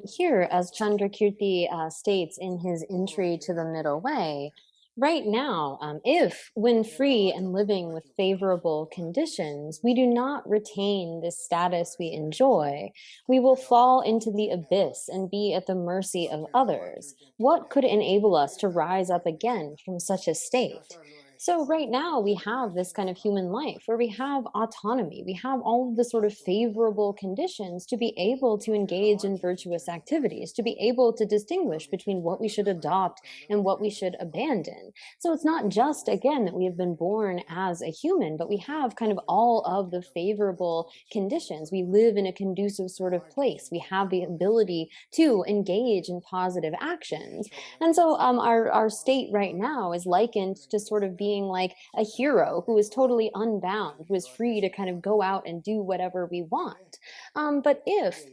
Here, as Chandrakirti states in his entry to the Middle Way, right now, if, when free and living with favorable conditions, we do not retain this status we enjoy, we will fall into the abyss and be at the mercy of others. What could enable us to rise up again from such a state? So, right now, we have this kind of human life where we have autonomy. We have all of the sort of favorable conditions to be able to engage in virtuous activities, to be able to distinguish between what we should adopt and what we should abandon. So, it's not just, again, that we have been born as a human, but we have kind of all of the favorable conditions. We live in a conducive sort of place. We have the ability to engage in positive actions. And so our state right now is likened to sort of being like a hero who is totally unbound, who is free to kind of go out and do whatever we want. But if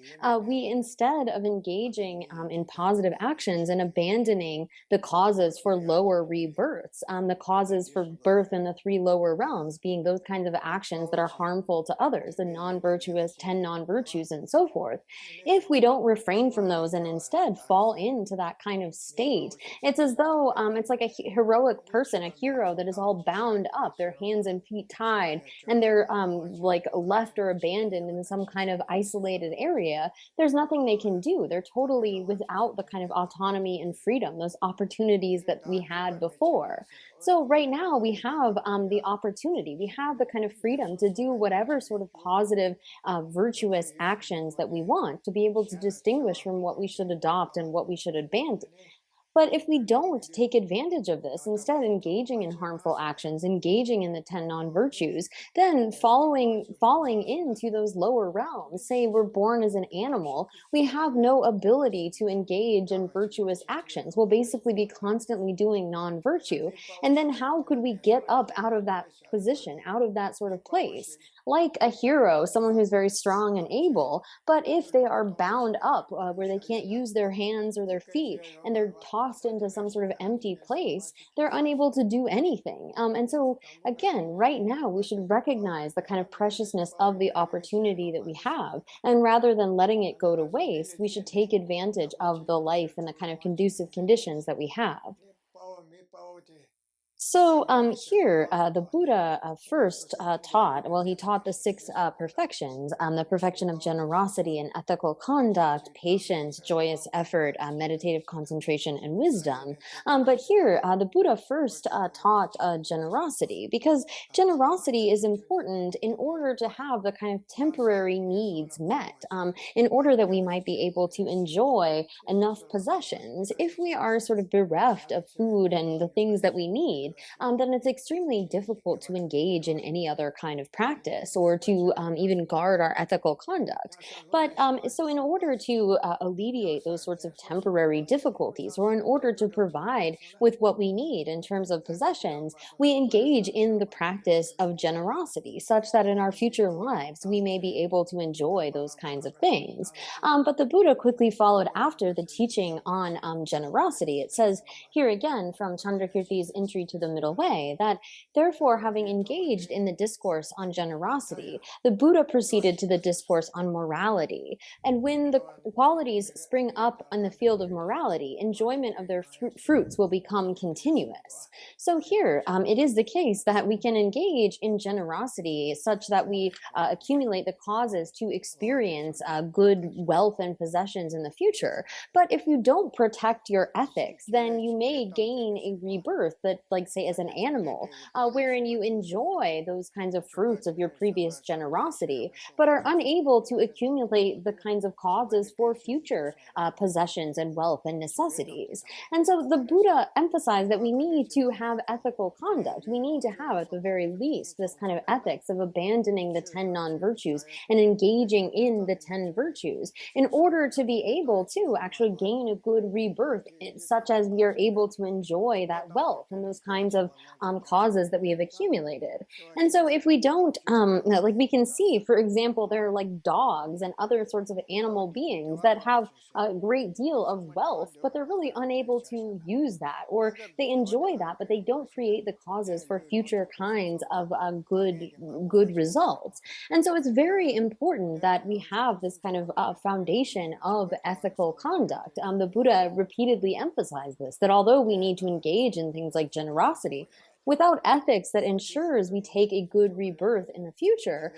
we, instead of engaging in positive actions and abandoning the causes for lower rebirths, the causes for birth in the three lower realms, being those kinds of actions that are harmful to others, the non virtuous 10 non virtues, and so forth, if we don't refrain from those and instead fall into that kind of state, it's as though it's like a heroic person, a hero that is all bound up, their hands and feet tied, and they're like left or abandoned in some kind of isolated area. There's nothing they can do. They're totally without the kind of autonomy and freedom, those opportunities that we had before. So right now we have the opportunity, we have the kind of freedom to do whatever sort of positive, virtuous actions that we want, to be able to distinguish from what we should adopt and what we should abandon. But if we don't take advantage of this, instead engaging in harmful actions, engaging in the 10 non-virtues, then falling into those lower realms, say we're born as an animal, we have no ability to engage in virtuous actions. We'll basically be constantly doing non-virtue. And then how could we get up out of that position, out of that sort of place? Like a hero, someone who's very strong and able, but if they are bound up where they can't use their hands or their feet, and they're tossed into some sort of empty place, they're unable to do anything. And so, again, right now, we should recognize the kind of preciousness of the opportunity that we have. And rather than letting it go to waste, we should take advantage of the life and the kind of conducive conditions that we have. So here, the Buddha first taught, well, he taught the six perfections, the perfection of generosity and ethical conduct, patience, joyous effort, meditative concentration, and wisdom. But here, the Buddha first taught generosity, because generosity is important in order to have the kind of temporary needs met, in order that we might be able to enjoy enough possessions. If we are sort of bereft of food and the things that we need, then it's extremely difficult to engage in any other kind of practice or to even guard our ethical conduct. But so, in order to alleviate those sorts of temporary difficulties, or in order to provide with what we need in terms of possessions, we engage in the practice of generosity, such that in our future lives we may be able to enjoy those kinds of things. But the Buddha quickly followed after the teaching on generosity. It says here again from Chandrakirti's entry to the Middle Way that, therefore, having engaged in the discourse on generosity, the Buddha proceeded to the discourse on morality. And when the qualities spring up on the field of morality, enjoyment of their fruits will become continuous. So here, it is the case that we can engage in generosity such that we accumulate the causes to experience good wealth and possessions in the future. But if you don't protect your ethics, then you may gain a rebirth that, like, say, as an animal, wherein you enjoy those kinds of fruits of your previous generosity, but are unable to accumulate the kinds of causes for future possessions and wealth and necessities. And so the Buddha emphasized that we need to have ethical conduct. We need to have, at the very least, this kind of ethics of abandoning the 10 non virtues and engaging in the 10 virtues in order to be able to actually gain a good rebirth, such as we are able to enjoy that wealth and those kinds of causes that we have accumulated. And so if we don't, like we can see, for example, there are like dogs and other sorts of animal beings that have a great deal of wealth, but they're really unable to use that, or they enjoy that, but they don't create the causes for future kinds of good results. And so it's very important that we have this kind of foundation of ethical conduct. The Buddha repeatedly emphasized this, that although we need to engage in things like generosity, without ethics that ensures we take a good rebirth in the future,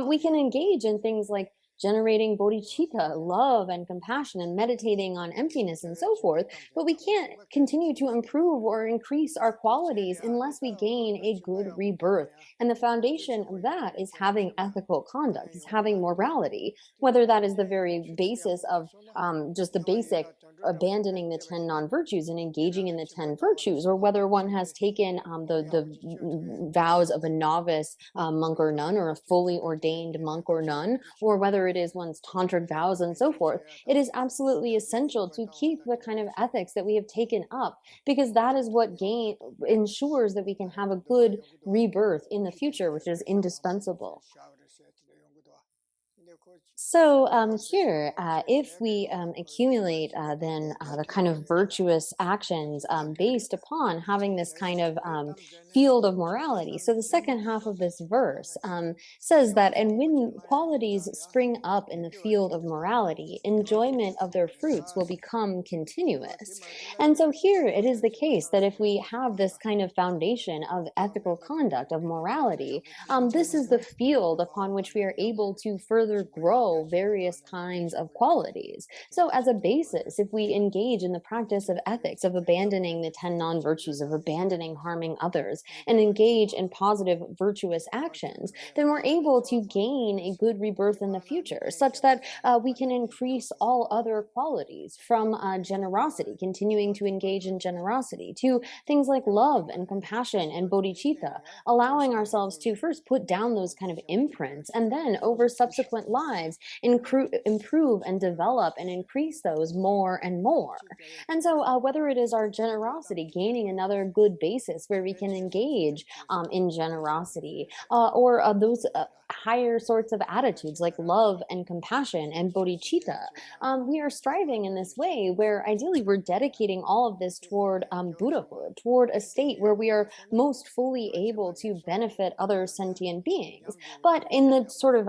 we can engage in things like generating bodhicitta, love and compassion, and meditating on emptiness and so forth. But we can't continue to improve or increase our qualities unless we gain a good rebirth. And the foundation of that is having ethical conduct, is having morality, whether that is the very basis of just the basic abandoning the 10 non-virtues and engaging in the 10 virtues, or whether one has taken the vows of a novice monk or nun, or a fully ordained monk or nun, or whether it is one's tantric vows and so forth. It is absolutely essential to keep the kind of ethics that we have taken up, because that is what ensures that we can have a good rebirth in the future, which is indispensable. So here, if we accumulate then the kind of virtuous actions based upon having this kind of field of morality. So the second half of this verse says that, and when qualities spring up in the field of morality, enjoyment of their fruits will become continuous. And so here it is the case that if we have this kind of foundation of ethical conduct, of morality, this is the field upon which we are able to further grow various kinds of qualities. So, as a basis, if we engage in the practice of ethics, of abandoning the 10 non virtues, of abandoning harming others, and engage in positive, virtuous actions, then we're able to gain a good rebirth in the future, such that we can increase all other qualities from generosity, continuing to engage in generosity, to things like love and compassion and bodhicitta, allowing ourselves to first put down those kind of imprints, and then over subsequent lives improve and develop and increase those more and more. And so whether it is our generosity, gaining another good basis where we can engage in generosity, or those higher sorts of attitudes like love and compassion and bodhicitta, we are striving in this way where ideally we're dedicating all of this toward Buddhahood, toward a state where we are most fully able to benefit other sentient beings. But in the sort of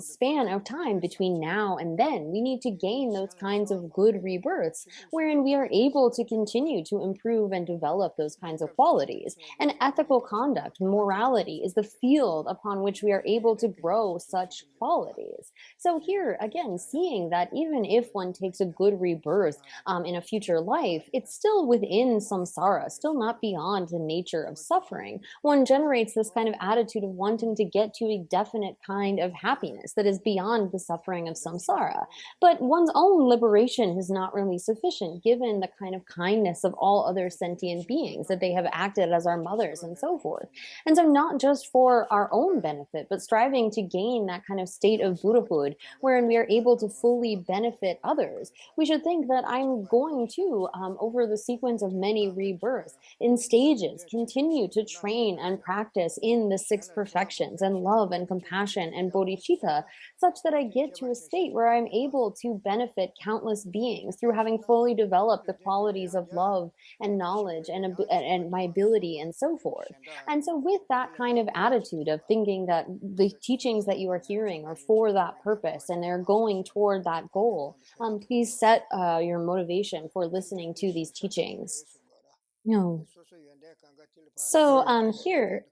span of time between now and then, we need to gain those kinds of good rebirths wherein we are able to continue to improve and develop those kinds of qualities. And ethical conduct, morality, is the field upon which we are able to grow such qualities. So here, again, seeing that even if one takes a good rebirth in a future life, it's still within samsara, still not beyond the nature of suffering. One generates this kind of attitude of wanting to get to a definite kind of happiness that is beyond the suffering of samsara. But one's own liberation is not really sufficient given the kind of kindness of all other sentient beings, that they have acted as our mothers and so forth. And so, not just for our own benefit, but striving to gain that kind of state of Buddhahood wherein we are able to fully benefit others, we should think that I'm going to, over the sequence of many rebirths, in stages, continue to train and practice in the six perfections and love and compassion and bodhicitta, such that I get to a state where I'm able to benefit countless beings through having fully developed the qualities of love and knowledge and my ability and so forth. And so, with that kind of attitude of thinking that the teachings that you are hearing are for that purpose and they're going toward that goal, please set your motivation for listening to these teachings. No. So here,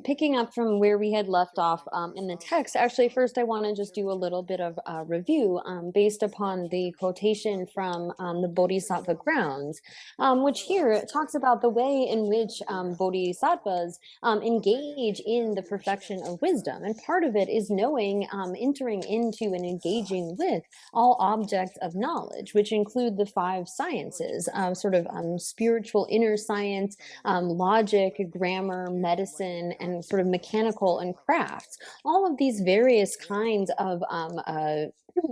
picking up from where we had left off in the text, actually, first I want to just do a little bit of review based upon the quotation from the Bodhisattva grounds, which here talks about the way in which bodhisattvas engage in the perfection of wisdom. And part of it is knowing, entering into and engaging with all objects of knowledge, which include the five sciences, sort of spiritual inner science, logic, grammar, medicine, and sort of mechanical and crafts. All of these various kinds of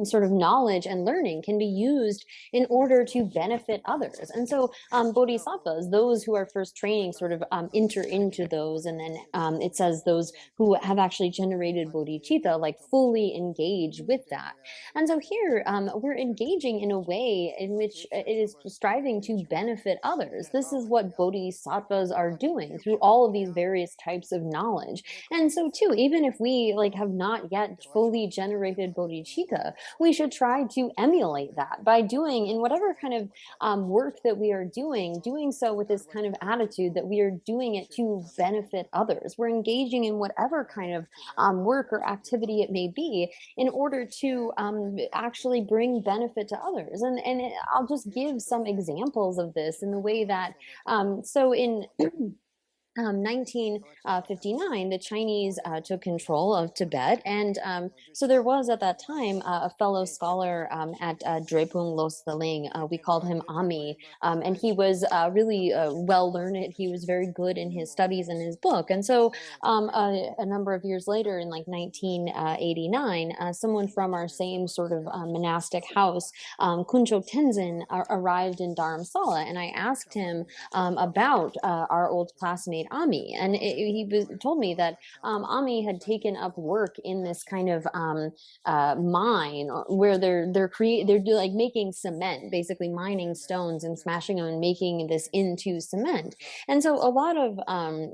sort of knowledge and learning can be used in order to benefit others. And so bodhisattvas, those who are first training, sort of enter into those, and then it says those who have actually generated bodhicitta like fully engage with that. And so here we're engaging in a way in which it is striving to benefit others. This is what bodhisattvas are doing through all of these various types of knowledge. And so too, even if we like have not yet fully generated bodhicitta, we should try to emulate that by doing in whatever kind of work that we are doing so with this kind of attitude that we are doing it to benefit others. We're engaging in whatever kind of work or activity it may be in order to actually bring benefit to others. And I'll just give some examples of this in the way that, so in 1959, the Chinese took control of Tibet. And so there was at that time a fellow scholar at Drepung Losling. We called him Ami. And he was really well learned. He was very good in his studies and his book. And so a number of years later, in like 1989, someone from our same sort of monastic house, Kuncho Tenzin, arrived in Dharamsala. And I asked him about our old classmate Ami, and told me that Ami had taken up work in this kind of mine where they're like making cement, basically mining stones and smashing them and making this into cement. And so a lot of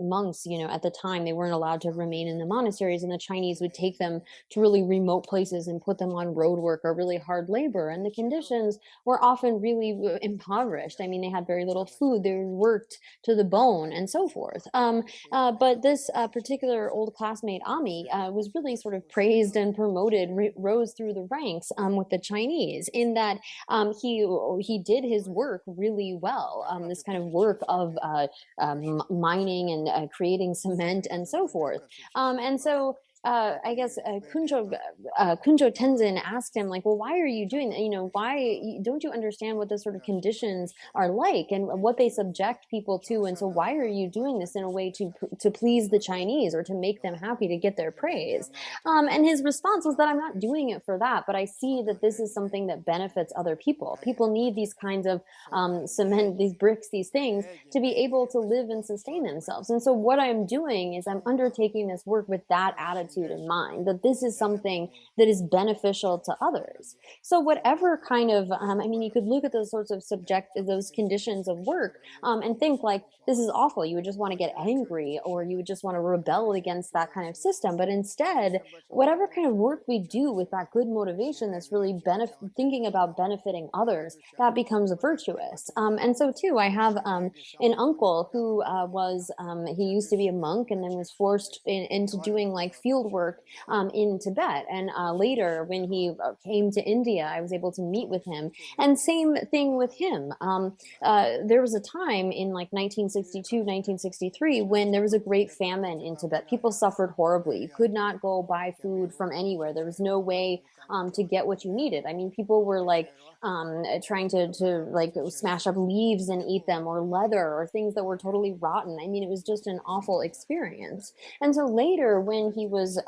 monks, at the time they weren't allowed to remain in the monasteries, and the Chinese would take them to really remote places and put them on road work or really hard labor, and the conditions were often really impoverished. I mean, they had very little food, they worked to the bone and so forth. But this particular old classmate, Ami, was really sort of praised and promoted, rose through the ranks with the Chinese, in that he did his work really well. This kind of work of mining and creating cement and so forth. And so I guess Kunjo Tenzin asked him, like, well, why are you doing that? Why don't you understand what the sort of conditions are like and what they subject people to? And so why are you doing this in a way to please the Chinese or to make them happy, to get their praise? And his response was that I'm not doing it for that, but I see that this is something that benefits other people. People need these kinds of cement, these bricks, these things to be able to live and sustain themselves. And so what I'm doing is I'm undertaking this work with that attitude in mind, that this is something that is beneficial to others. So whatever kind of, you could look at those sorts of those conditions of work and think like, this is awful. You would just want to get angry, or you would just want to rebel against that kind of system. But instead, whatever kind of work we do with that good motivation that's really thinking about benefiting others, that becomes virtuous. And so too, I have an uncle who he used to be a monk and then was forced into doing like field work in Tibet. And later, when he came to India, I was able to meet with him. And same thing with him. There was a time in like 1962, 1963, when there was a great famine in Tibet. People suffered horribly. You could not go buy food from anywhere. There was no way to get what you needed. I mean, people were like trying to like smash up leaves and eat them, or leather, or things that were totally rotten. I mean, it was just an awful experience. And so later, when he was,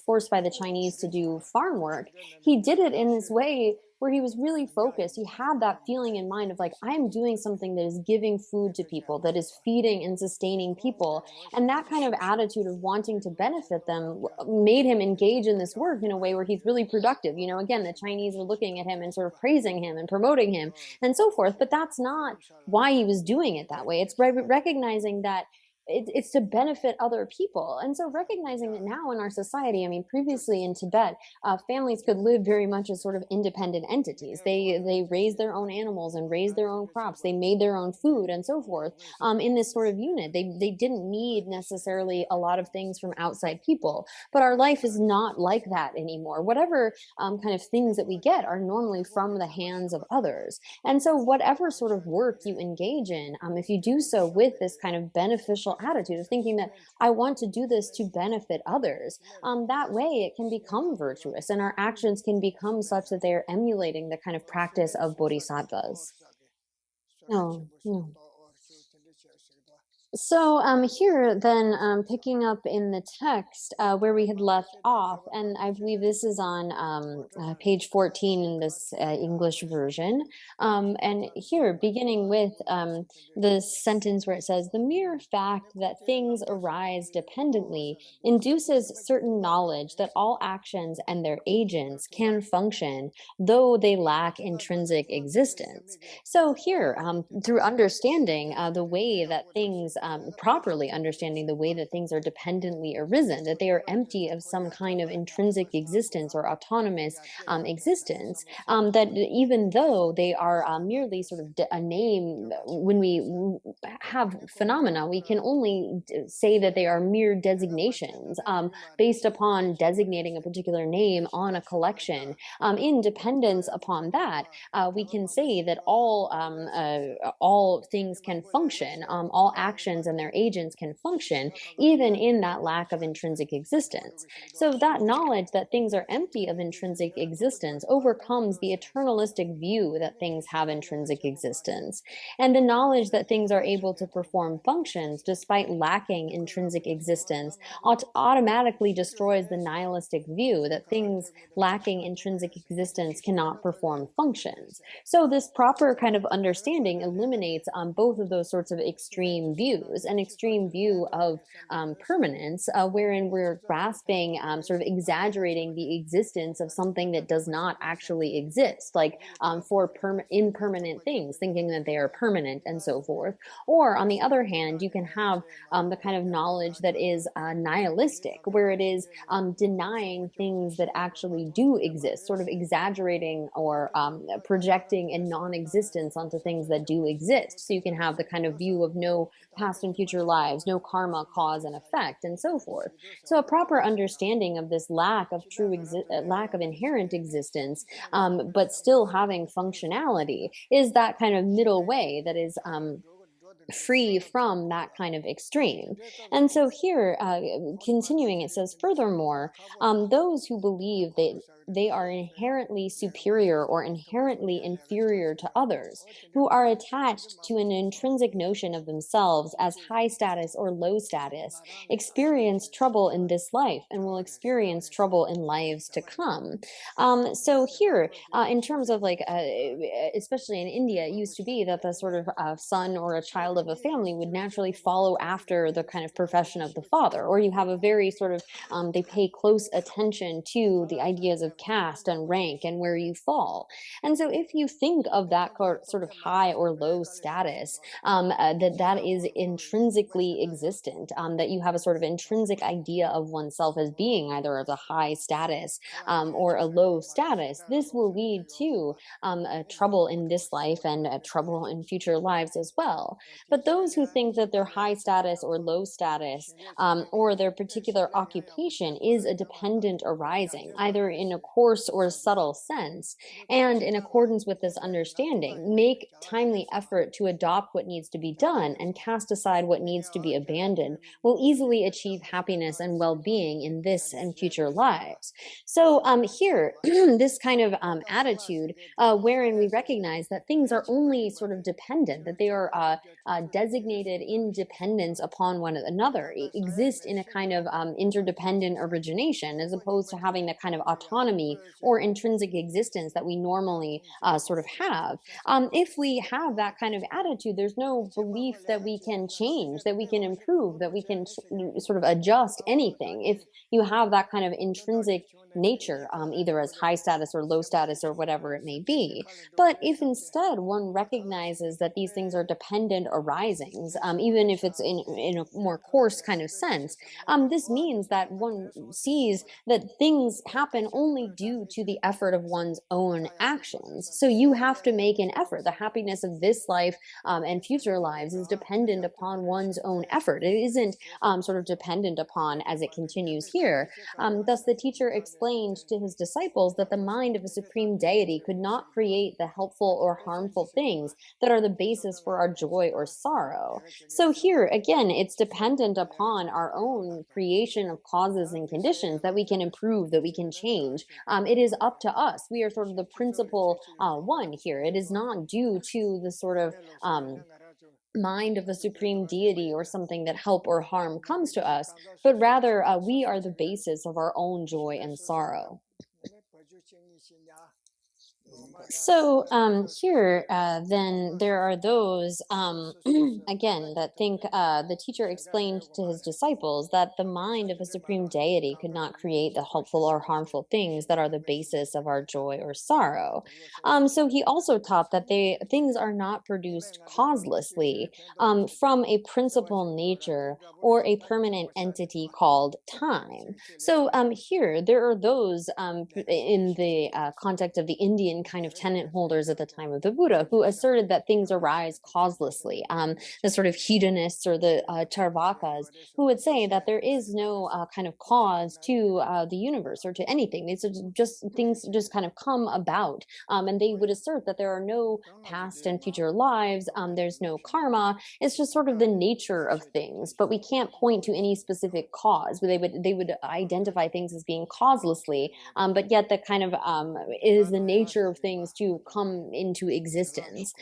forced by the Chinese to do farm work, he did it in this way where he was really focused. He had that feeling in mind of like, I'm doing something that is giving food to people, that is feeding and sustaining people. And that kind of attitude of wanting to benefit them made him engage in this work in a way where he's really productive. Again, the Chinese were looking at him and sort of praising him and promoting him and so forth. But that's not why he was doing it that way. It's recognizing that it's to benefit other people. And so recognizing that now in our society, I mean, previously in Tibet, families could live very much as sort of independent entities. They raised their own animals and raised their own crops. They made their own food and so forth in this sort of unit. They didn't need necessarily a lot of things from outside people. But our life is not like that anymore. Whatever kind of things that we get are normally from the hands of others. And so whatever sort of work you engage in, if you do so with this kind of beneficial attitude of thinking that I want to do this to benefit others, that way it can become virtuous, and our actions can become such that they are emulating the kind of practice of bodhisattvas. No, no. So here then picking up in the text where we had left off, and I believe this is on page 14 in this English version. And here, beginning with the sentence where it says, "The mere fact that things arise dependently induces certain knowledge that all actions and their agents can function, though they lack intrinsic existence." So here, through understanding the way that things, properly understanding the way that things are dependently arisen, that they are empty of some kind of intrinsic existence or autonomous existence, that even though they are merely sort of a name, when we have phenomena, we can only say that they are mere designations based upon designating a particular name on a collection. In dependence upon that, we can say that all things can function, all actions and their agents can function, even in that lack of intrinsic existence. So that knowledge that things are empty of intrinsic existence overcomes the eternalistic view that things have intrinsic existence. And the knowledge that things are able to perform functions despite lacking intrinsic existence automatically destroys the nihilistic view that things lacking intrinsic existence cannot perform functions. So, this proper kind of understanding eliminates both of those sorts of extreme views, an extreme view of permanence, wherein we're grasping, sort of exaggerating the existence of something that does not actually exist, like for impermanent things, thinking that they are permanent and so forth. Or, on the other hand, you can have the kind of knowledge that is nihilistic, where it is denying things that actually do exist, sort of exaggerating or projecting a non existence onto things that do exist. So you can have the kind of view of no past and future lives, no karma, cause, and effect, and so forth. So a proper understanding of this lack of lack of inherent existence, but still having functionality, is that kind of middle way that is free from that kind of extreme. And so here, continuing, it says, furthermore, those who believe that they are inherently superior or inherently inferior to others, who are attached to an intrinsic notion of themselves as high status or low status, experience trouble in this life and will experience trouble in lives to come. So here, in terms of like, especially in India, it used to be that the sort of son or a child of a family would naturally follow after the kind of profession of the father, or you have a very sort of, they pay close attention to the ideas of caste and rank and where you fall. And so if you think of that sort of high or low status, that is intrinsically existent, that you have a sort of intrinsic idea of oneself as being either of a high status or a low status, this will lead to trouble in this life and trouble in future lives as well. But those who think that their high status or low status, or their particular occupation is a dependent arising, either in a coarse or subtle sense, and in accordance with this understanding, make timely effort to adopt what needs to be done and cast aside what needs to be abandoned, will easily achieve happiness and well being in this and future lives. So, here, this kind of attitude, wherein we recognize that things are only sort of dependent, that they are designated in dependence upon one another, exist in a kind of interdependent origination, as opposed to having the kind of autonomy or intrinsic existence that we normally sort of have. If we have that kind of attitude, there's no belief that we can change, that we can improve, that we can sort of adjust anything. If you have that kind of intrinsic nature, either as high status or low status or whatever it may be. But if instead one recognizes that these things are dependent arisings, even if it's in a more coarse kind of sense, this means that one sees that things happen only due to the effort of one's own actions. So you have to make an effort. The happiness of this life and future lives is dependent upon one's own effort. It isn't sort of dependent upon, as it continues here. Thus, the teacher explained to his disciples that the mind of a supreme deity could not create the helpful or harmful things that are the basis for our joy or sorrow. So, here again, it's dependent upon our own creation of causes and conditions that we can improve, that we can change. It is up to us. We are sort of the principal one here. It is not due to the sort of mind of a supreme deity or something that help or harm comes to us, but rather we are the basis of our own joy and sorrow. So here, then there are those again that think the teacher explained to his disciples that the mind of a supreme deity could not create the helpful or harmful things that are the basis of our joy or sorrow. So he also taught that they things are not produced causelessly from a principal nature or a permanent entity called time. So here, there are those in the context of the Indian kind of tenet holders at the time of the Buddha who asserted that things arise causelessly. The sort of hedonists or the Charvakas who would say that there is no kind of cause to the universe or to anything. These are just things just kind of come about. And they would assert that there are no past and future lives, there's no karma, it's just sort of the nature of things, but we can't point to any specific cause. They would identify things as being causelessly, but yet that kind of is the nature of things to come into existence.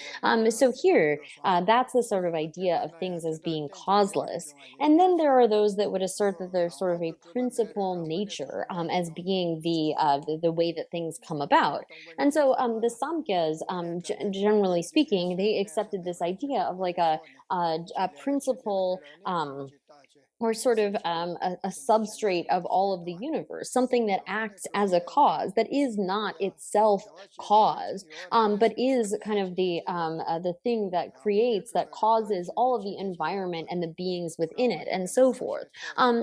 So here, that's the sort of idea of things as being causeless. And then there are those that would assert that there's sort of a principal nature as being the way that things come about. And so the Samkhyas, generally speaking, they accepted this idea of like a principle or sort of a substrate of all of the universe, something that acts as a cause that is not itself caused, but is kind of the thing that creates, that causes all of the environment and the beings within it, and so forth.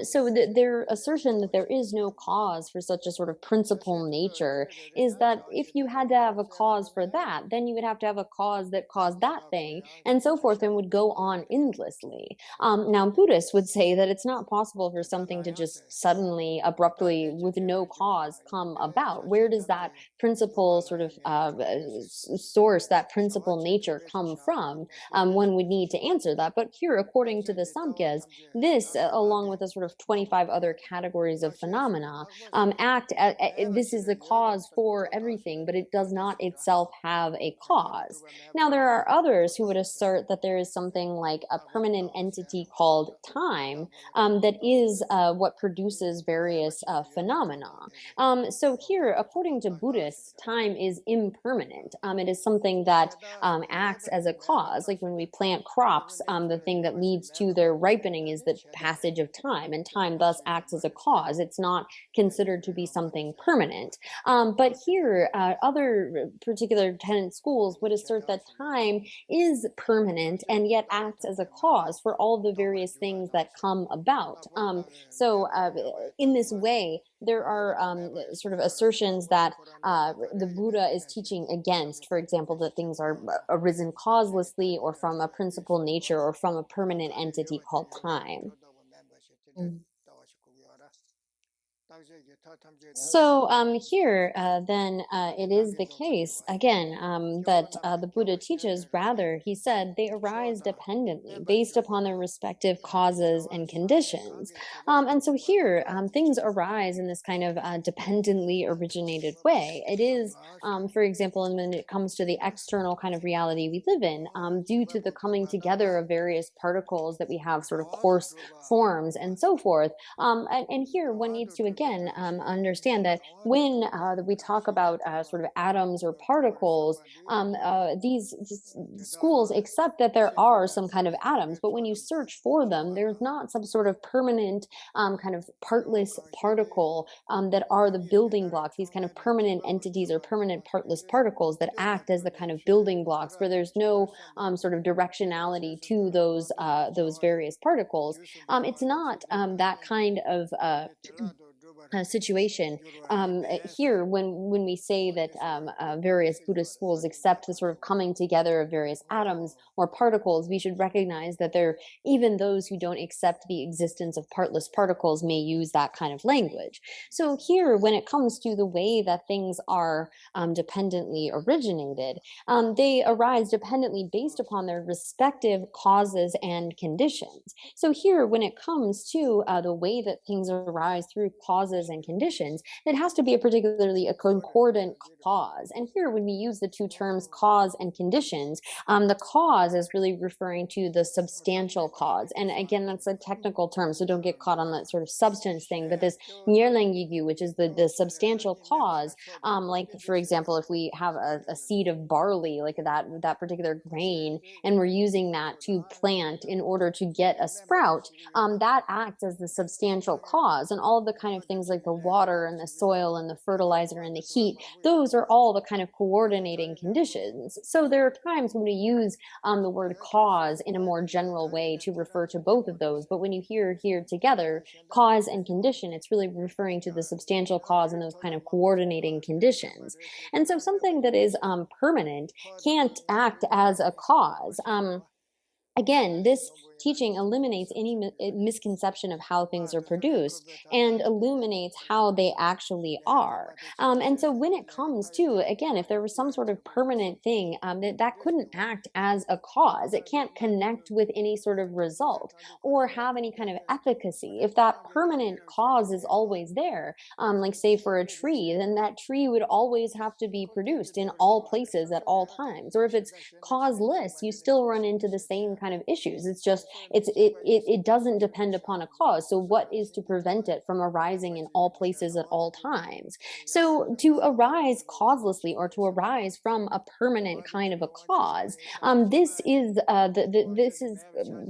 So their assertion that there is no cause for such a sort of principal nature is that if you had to have a cause for that, then you would have to have a cause that caused that thing, and so forth, and would go on endlessly. Now, Buddhists would say that it's not possible for something to just suddenly, abruptly, with no cause, come about. Where does that principle sort of source, that principal nature come from? One would need to answer that. But here, according to the Samkhyas, this, along with the sort of 25 other categories of phenomena, this is the cause for everything, but it does not itself have a cause. Now, there are others who would assert that there is something like a permanent entity called time that is what produces various phenomena. So here, according to Buddhists, time is impermanent. It is something that acts as a cause. Like when we plant crops, the thing that leads to their ripening is the passage of time, and time thus acts as a cause. It's not considered to be something permanent. But here, other particular tenant schools would assert that time is permanent and yet acts as a cause for all the various things that come about. In this way, there are sort of assertions that the Buddha is teaching against, for example, that things are arisen causelessly or from a principal nature or from a permanent entity called time. Mm. So here, then it is the case again that the Buddha teaches. Rather, he said they arise dependently, based upon their respective causes and conditions. And so here, things arise in this kind of dependently originated way. It is, for example, and when it comes to the external kind of reality we live in, due to the coming together of various particles that we have, sort of coarse forms and so forth. And here, one needs to again understand that when we talk about sort of atoms or particles, these schools accept that there are some kind of atoms, but when you search for them, there's not some sort of permanent kind of partless particle that are the building blocks, these kind of permanent entities or permanent partless particles that act as the kind of building blocks where there's no sort of directionality to those various particles. It's not that kind of situation. Here, when we say that various Buddhist schools accept the sort of coming together of various atoms or particles, we should recognize that there, even those who don't accept the existence of partless particles may use that kind of language. So here, when it comes to the way that things are dependently originated, they arise dependently based upon their respective causes and conditions. So here, when it comes to the way that things arise through causes causes and conditions, it has to be particularly a concordant cause. And here, when we use the two terms cause and conditions, the cause is really referring to the substantial cause. And again, that's a technical term, so don't get caught on that sort of substance thing. But this Nyerlang Yigu, which is the substantial cause, like for example, if we have a seed of barley, like that particular grain, and we're using that to plant in order to get a sprout, that acts as the substantial cause. And all of the kind of things like the water and the soil and the fertilizer and the heat, those are all the kind of coordinating conditions. So there are times when we use the word cause in a more general way to refer to both of those. But when you hear here together, cause and condition, it's really referring to the substantial cause and those kind of coordinating conditions. And so something that is permanent can't act as a cause. Again, this teaching eliminates any misconception of how things are produced and illuminates how they actually are. And so when it comes to, again, if there was some sort of permanent thing, that couldn't act as a cause, it can't connect with any sort of result or have any kind of efficacy. If that permanent cause is always there, like say for a tree, then that tree would always have to be produced in all places at all times. Or if it's causeless, you still run into the same kind of issues. It's just it doesn't depend upon a cause. So what is to prevent it from arising in all places at all times? So to arise causelessly or to arise from a permanent kind of a cause, this is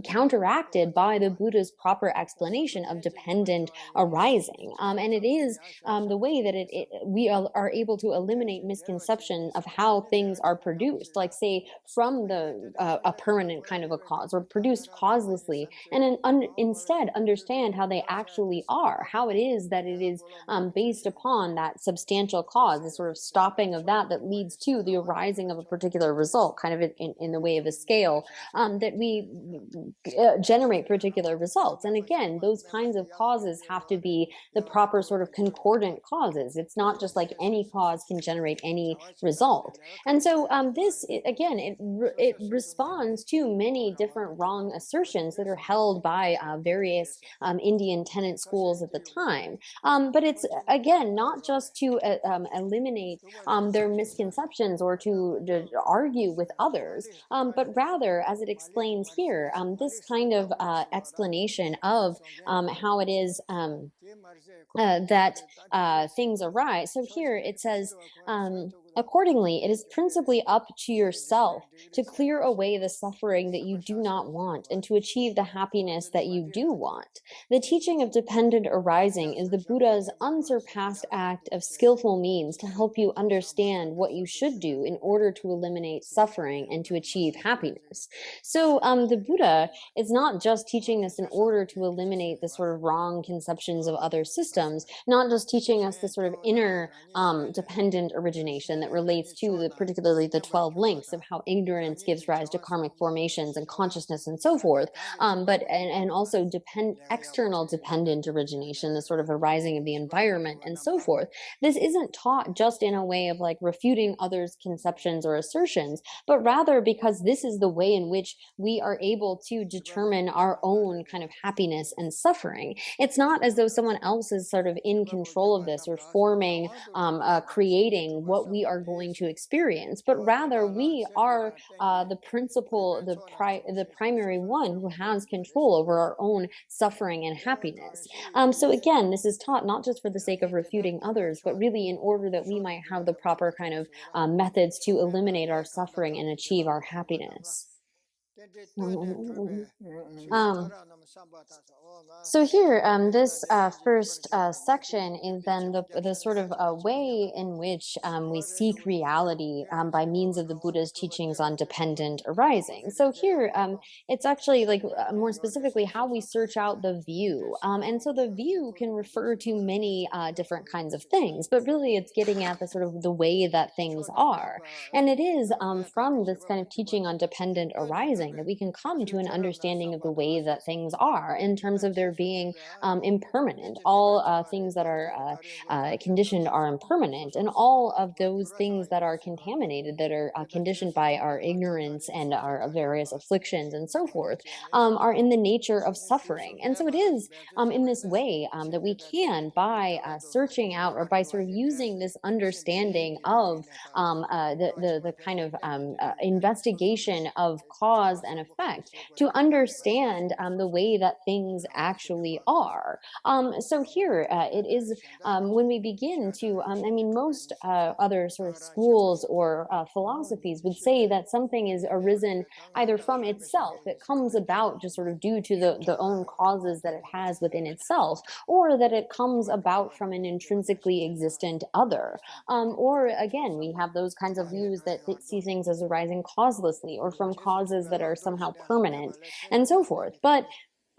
counteracted by the Buddha's proper explanation of dependent arising, and it is the way that we are able to eliminate misconception of how things are produced, like say from the a permanent kind of a cause or produced causelessly, and instead understand how they actually are, how it is that it is based upon that substantial cause, the sort of stopping of that leads to the arising of a particular result, kind of in the way of a scale, that we generate particular results. And again, those kinds of causes have to be the proper sort of concordant causes. It's not just like any cause can generate any result. And so again, it responds to many different wrong assertions that are held by various Indian tenet schools at the time. But it's again not just to eliminate their misconceptions or to argue with others, but rather, as it explains here, this kind of explanation of how it is that things arise. So here it says, accordingly, it is principally up to yourself to clear away the suffering that you do not want and to achieve the happiness that you do want. The teaching of dependent arising is the Buddha's unsurpassed act of skillful means to help you understand what you should do in order to eliminate suffering and to achieve happiness. So the Buddha is not just teaching this in order to eliminate the sort of wrong conceptions of other systems, not just teaching us the sort of inner dependent origination that relates to particularly the 12 links of how ignorance gives rise to karmic formations and consciousness and so forth, but and also external dependent origination, the sort of arising of the environment and so forth. This isn't taught just in a way of like refuting others' conceptions or assertions, but rather because this is the way in which we are able to determine our own kind of happiness and suffering. It's not as though someone else is sort of in control of this or forming, creating what we are going to experience, but rather we are the principal, the primary one who has control over our own suffering and happiness. So again, this is taught not just for the sake of refuting others, but really in order that we might have the proper kind of methods to eliminate our suffering and achieve our happiness. Um, so here, this first section is then the sort of way in which we seek reality by means of the Buddha's teachings on dependent arising. So here, it's actually like more specifically how we search out the view. And so the view can refer to many different kinds of things, but really it's getting at the sort of the way that things are. And it is from this kind of teaching on dependent arising that we can come to an understanding of the way that things are in terms of their being impermanent. All things that are conditioned are impermanent, and all of those things that are contaminated, that are conditioned by our ignorance and our various afflictions and so forth, are in the nature of suffering. And so it is in this way that we can, by searching out, or by sort of using this understanding of the kind of investigation of cause and effect, to understand the way that things actually are. So here it is, when we begin to, I mean, most other sort of schools or philosophies would say that something is arisen either from itself, it comes about just sort of due to the own causes that it has within itself, or that it comes about from an intrinsically existent other. Or again, we have those kinds of views that see things as arising causelessly, or from causes that are somehow permanent, and so forth. But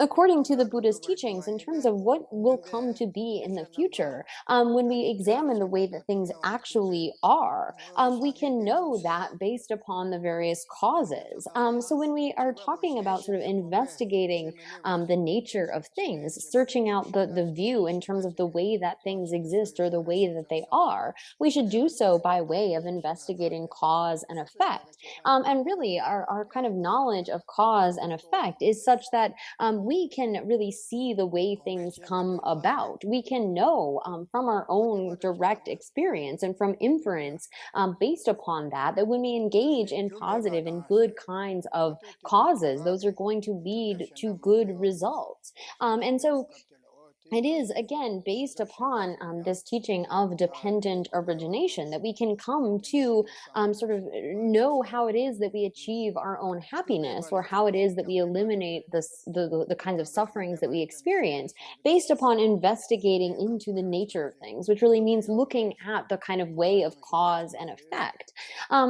according to the Buddha's teachings, in terms of what will come to be in the future, when we examine the way that things actually are, we can know that based upon the various causes. So when we are talking about sort of investigating the nature of things, searching out the view in terms of the way that things exist or the way that they are, we should do so by way of investigating cause and effect. And really, our kind of knowledge of cause and effect is such that we can really see the way things come about. We can know from our own direct experience and from inference based upon that, that when we engage in positive and good kinds of causes, those are going to lead to good results. And so it is, again, based upon this teaching of dependent origination that we can come to sort of know how it is that we achieve our own happiness, or how it is that we eliminate the kinds of sufferings that we experience, based upon investigating into the nature of things, which really means looking at the kind of way of cause and effect.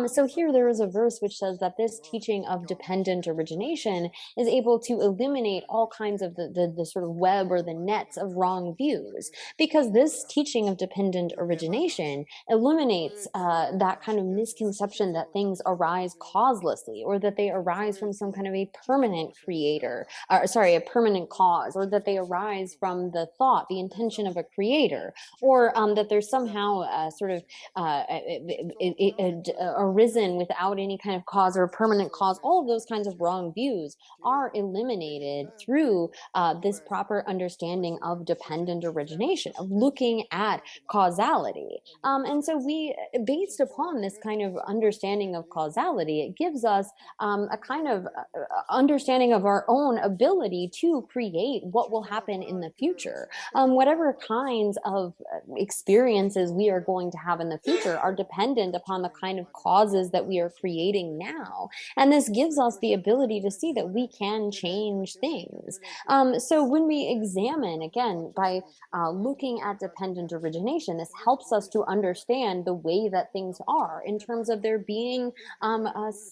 So here there is a verse which says that this teaching of dependent origination is able to eliminate all kinds of the sort of web or the nets of wrong views, because this teaching of dependent origination eliminates that kind of misconception that things arise causelessly, or that they arise from some kind of a permanent creator, or sorry, a permanent cause, or that they arise from the thought, the intention of a creator, or that there's somehow sort of arisen without any kind of cause or permanent cause. All of those kinds of wrong views are eliminated through this proper understanding of dependent origination, of looking at causality. And so we, based upon this kind of understanding of causality, it gives us a kind of understanding of our own ability to create what will happen in the future. Whatever kinds of experiences we are going to have in the future are dependent upon the kind of causes that we are creating now. And this gives us the ability to see that we can change things. So when we examine, again, by looking at dependent origination, this helps us to understand the way that things are in terms of their being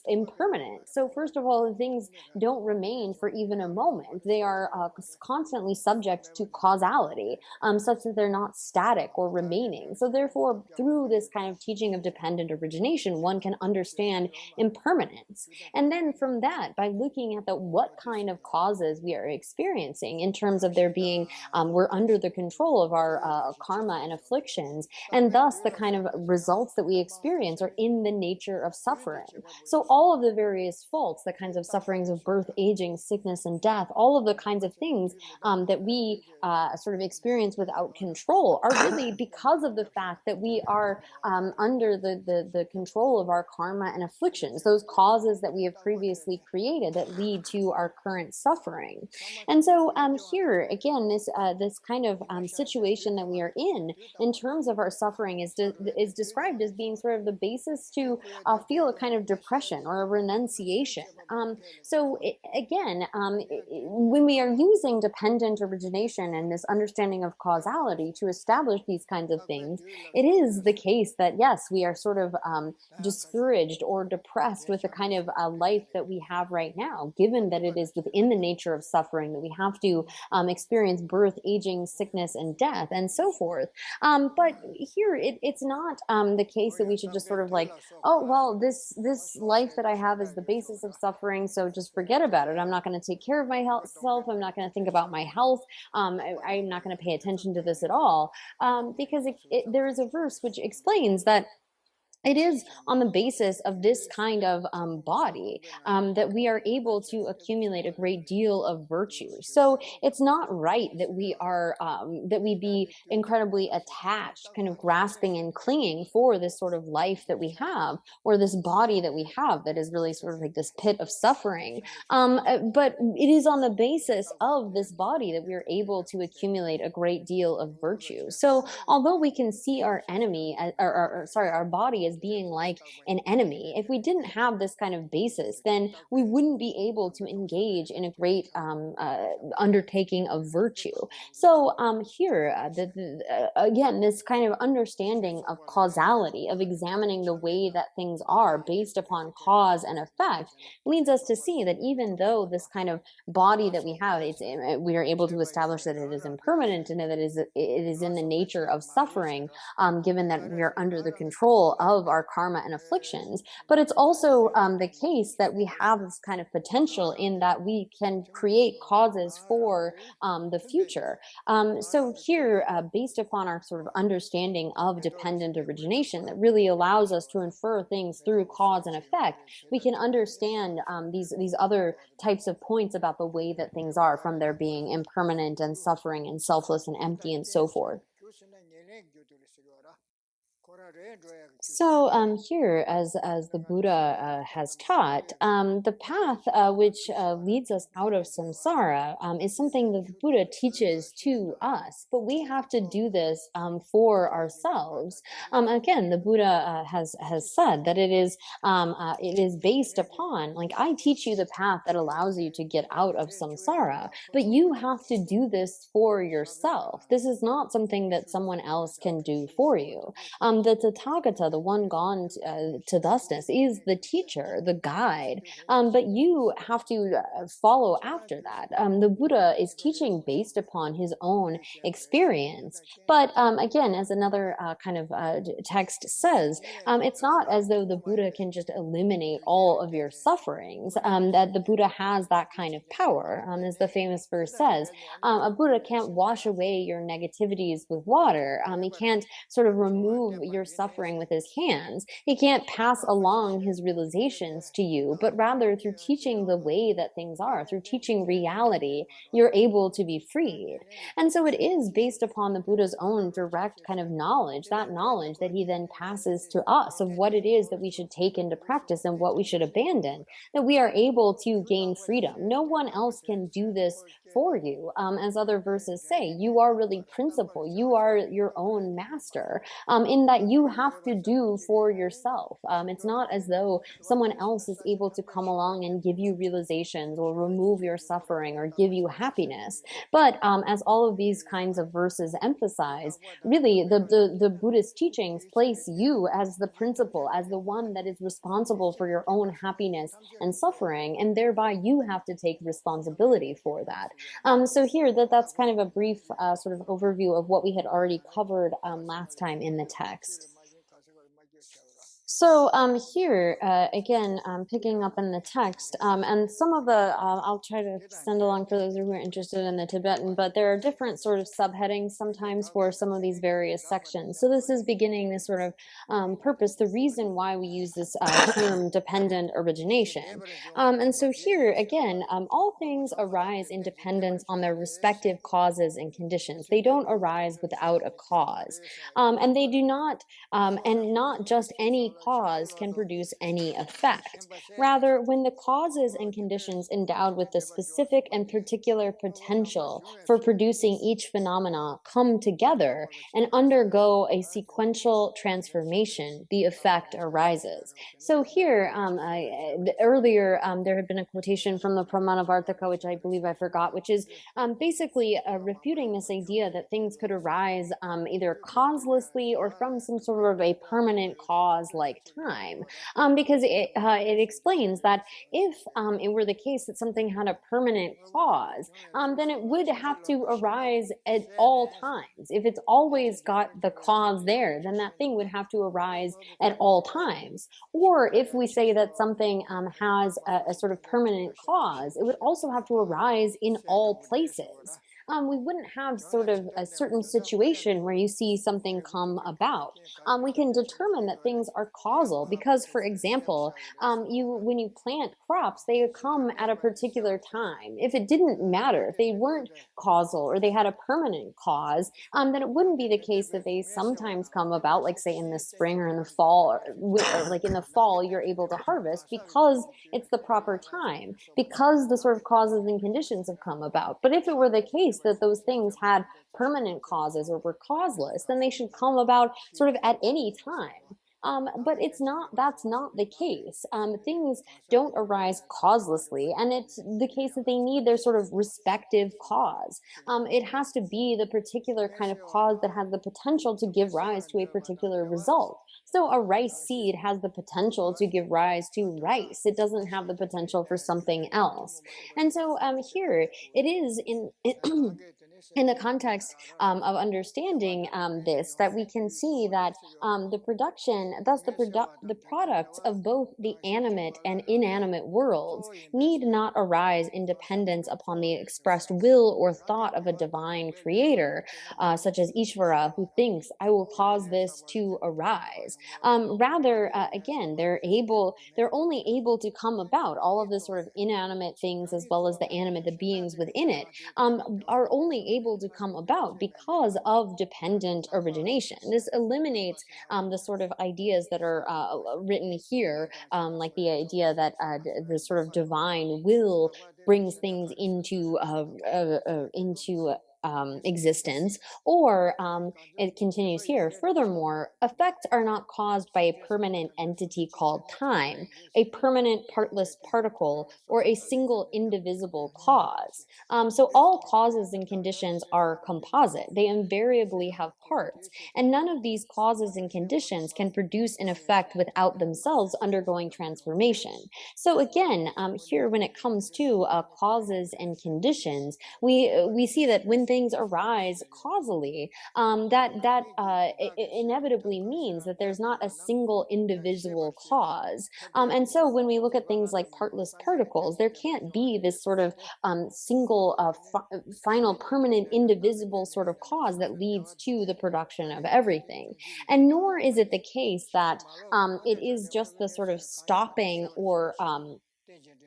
impermanent. So first of all, things don't remain for even a moment. They are constantly subject to causality, such that they're not static or remaining. So therefore, through this kind of teaching of dependent origination, one can understand impermanence. And then from that, by looking at what kind of causes we are experiencing in terms of there being, we're under the control of our karma and afflictions, and thus the kind of results that we experience are in the nature of suffering. So all of the various faults, the kinds of sufferings of birth, aging, sickness, and death, all of the kinds of things that we sort of experience without control are really because of the fact that we are under the control of our karma and afflictions, those causes that we have previously created that lead to our current suffering. And so here again, this kind of situation that we are in terms of our suffering, is described as being sort of the basis to feel a kind of depression or a renunciation. So again, when we are using dependent origination and this understanding of causality to establish these kinds of things, it is the case that yes, we are sort of discouraged or depressed with the kind of life that we have right now, given that it is within the nature of suffering that we have to experience birth, birth, aging, sickness, and death, and so forth. But here, it's not the case that we should just sort of like, oh well, this life that I have is the basis of suffering, so just forget about it. I'm not going to take care of my health self. I'm not going to think about my health. I'm not going to pay attention to this at all, because there is a verse which explains that it is on the basis of this kind of body that we are able to accumulate a great deal of virtue. So it's not right that we be incredibly attached, kind of grasping and clinging for this sort of life that we have, or this body that we have that is really sort of like this pit of suffering. But it is on the basis of this body that we are able to accumulate a great deal of virtue. So although we can see our enemy, sorry, our body as being like an enemy, if we didn't have this kind of basis, then we wouldn't be able to engage in a great undertaking of virtue. So here, again, this kind of understanding of causality, of examining the way that things are based upon cause and effect, leads us to see that even though this kind of body that we have, we are able to establish that it is impermanent and that it is in the nature of suffering, given that we are under the control of our karma and afflictions. But it's also the case that we have this kind of potential in that we can create causes for the future. So here, based upon our sort of understanding of dependent origination, that really allows us to infer things through cause and effect, we can understand these other types of points about the way that things are, from their being impermanent and suffering and selfless and empty and so forth. So here, as the Buddha has taught, the path which leads us out of samsara is something that the Buddha teaches to us, but we have to do this for ourselves. Again, the Buddha has said that it is based upon, like, I teach you the path that allows you to get out of samsara, but you have to do this for yourself. This is not something that someone else can do for you. The Tathagata, the one gone to thusness, is the teacher, the guide, but you have to follow after that. The Buddha is teaching based upon his own experience. But again, as another kind of text says, it's not as though the Buddha can just eliminate all of your sufferings, that the Buddha has that kind of power. As the famous verse says, a Buddha can't wash away your negativities with water. He can't sort of remove your suffering with his hands. He can't pass along his realizations to you, but rather through teaching the way that things are, through teaching reality, you're able to be freed. And so it is based upon the Buddha's own direct kind of knowledge, that knowledge that he then passes to us of what it is that we should take into practice and what we should abandon, that we are able to gain freedom. No one else can do this for you. As other verses say, you are really principal, you are your own master, in that you have to do for yourself. It's not as though someone else is able to come along and give you realizations or remove your suffering or give you happiness. But as all of these kinds of verses emphasize, really the Buddhist teachings place you as the principal, as the one that is responsible for your own happiness and suffering, and thereby you have to take responsibility for that. So here, that's kind of a brief sort of overview of what we had already covered last time in the text. So here, again, picking up in the text, and some of the, I'll try to send along for those who are interested in the Tibetan, but there are different sort of subheadings sometimes for some of these various sections. So this is beginning this sort of purpose, the reason why we use this term dependent origination. And so here, again, all things arise in dependence on their respective causes and conditions. They don't arise without a cause. And they do not, and not just any cause can produce any effect. Rather, when the causes and conditions endowed with the specific and particular potential for producing each phenomena come together and undergo a sequential transformation, the effect arises. So here, earlier, there had been a quotation from the Pramanavartaka, which I believe I forgot, which is basically refuting this idea that things could arise either causelessly or from some sort of a permanent cause like time, because it explains that if it were the case that something had a permanent cause, then it would have to arise at all times. If it's always got the cause there, then that thing would have to arise at all times. Or if we say that something has a sort of permanent cause, it would also have to arise in all places. We wouldn't have sort of a certain situation where you see something come about. We can determine that things are causal because, for example, you when you plant crops, they come at a particular time. If it didn't matter, if they weren't causal or they had a permanent cause, then it wouldn't be the case that they sometimes come about, like say in the spring or in the fall, or like in the fall, you're able to harvest because it's the proper time, because the sort of causes and conditions have come about. But if it were the case that those things had permanent causes or were causeless, then they should come about sort of at any time. But it's not, that's not the case. Things don't arise causelessly, and it's the case that they need their sort of respective cause. It has to be the particular kind of cause that has the potential to give rise to a particular result. So a rice seed has the potential to give rise to rice. It doesn't have the potential for something else. And so here it is in in the context of understanding this, that we can see that the production, thus the products of both the animate and inanimate worlds need not arise in dependence upon the expressed will or thought of a divine creator, such as Ishvara, who thinks, I will cause this to arise. Rather, again, they're only able to come about. All of the sort of inanimate things as well as the animate, the beings within it, are only able to come about because of dependent origination. This eliminates the sort of ideas that are written here, like the idea that the sort of divine will brings things into existence, or it continues here. Furthermore, effects are not caused by a permanent entity called time, a permanent partless particle, or a single indivisible cause. So all causes and conditions are composite. They invariably have parts, and none of these causes and conditions can produce an effect without themselves undergoing transformation. So again, here when it comes to causes and conditions, we see that when things arise causally, that inevitably means that there's not a single individual cause. And so when we look at things like partless particles, there can't be this sort of single final permanent indivisible sort of cause that leads to the production of everything. And nor is it the case that it is just the sort of stopping or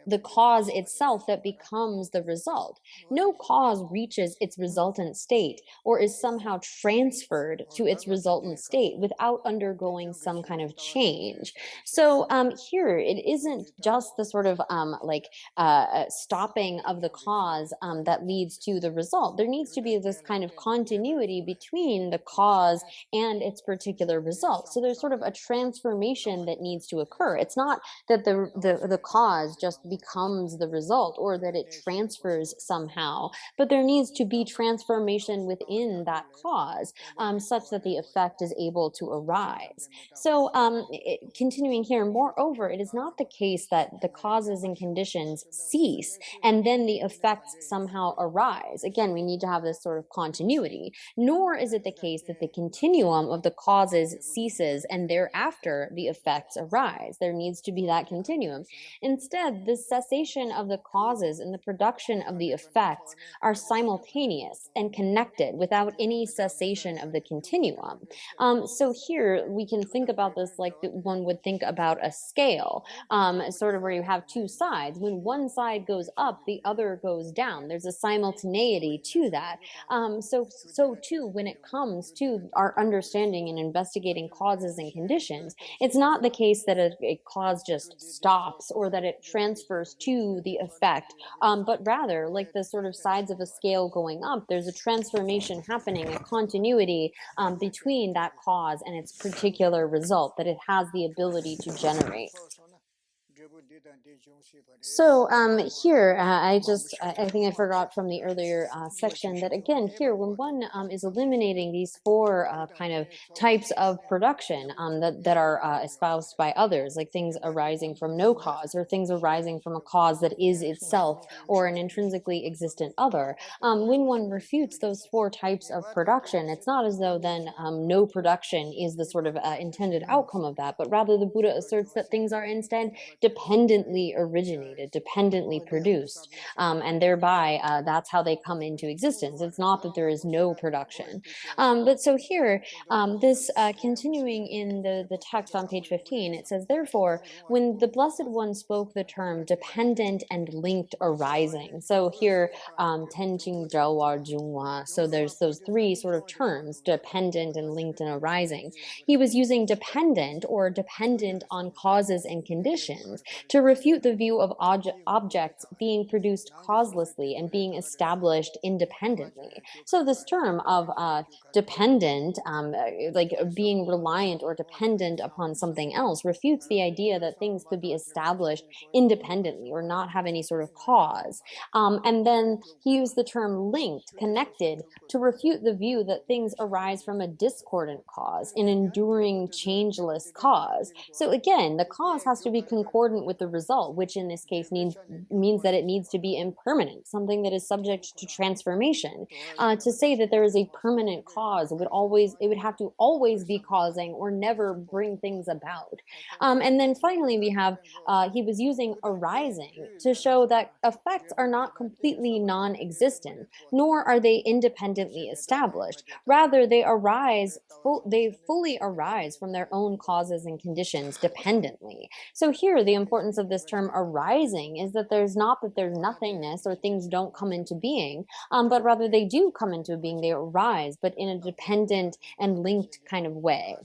the cause itself that becomes the result. No cause reaches its resultant state or is somehow transferred to its resultant state without undergoing some kind of change. So here it isn't just the sort of stopping of the cause that leads to the result. There needs to be this kind of continuity between the cause and its particular result. So there's sort of a transformation that needs to occur. It's not that the cause just becomes the result or that it transfers somehow, but there needs to be transformation within that cause, such that the effect is able to arise. So continuing here, moreover, it is not the case that the causes and conditions cease and then the effects somehow arise. Again, we need to have this sort of continuity. Nor is it the case that the continuum of the causes ceases and thereafter the effects arise. There needs to be that continuum. Instead, the cessation of the causes and the production of the effects are simultaneous and connected without any cessation of the continuum. So here we can think about this like one would think about a scale, sort of where you have two sides. When one side goes up, the other goes down. There's a simultaneity to that. So too, when it comes to our understanding and investigating causes and conditions, it's not the case that a cause just stops or that it transfers to the effect, but rather, like the sort of sides of a scale going up, there's a transformation happening, a continuity between that cause and its particular result that it has the ability to generate. So here, I think I forgot from the earlier section that again, here, when one is eliminating these four kind of types of production that are espoused by others, like things arising from no cause or things arising from a cause that is itself or an intrinsically existent other, when one refutes those four types of production, it's not as though then no production is the sort of intended outcome of that, but rather the Buddha asserts that things are instead dependently originated, dependently produced, and thereby that's how they come into existence. It's not that there is no production. But so here, this continuing in the text on page 15, it says, therefore, when the Blessed One spoke the term dependent and linked arising. So here, tenjing zhaowar jungwa. So there's those three sort of terms, dependent and linked and arising. He was using dependent or dependent on causes and conditions to refute the view of objects being produced causelessly and being established independently. So this term of dependent, like being reliant or dependent upon something else, refutes the idea that things could be established independently or not have any sort of cause. And then he used the term linked, connected, to refute the view that things arise from a discordant cause, an enduring, changeless cause. So again, the cause has to be concordant with the result, which in this case means that it needs to be impermanent, something that is subject to transformation. To say that there is a permanent cause, it would have to always be causing or never bring things about. And then finally, we have he was using arising to show that effects are not completely non-existent, nor are they independently established. Rather, they fully arise from their own causes and conditions dependently. So here, the importance of this term arising is that there's not that there's nothingness or things don't come into being, but rather they do come into being, they arise, but in a dependent and linked kind of way.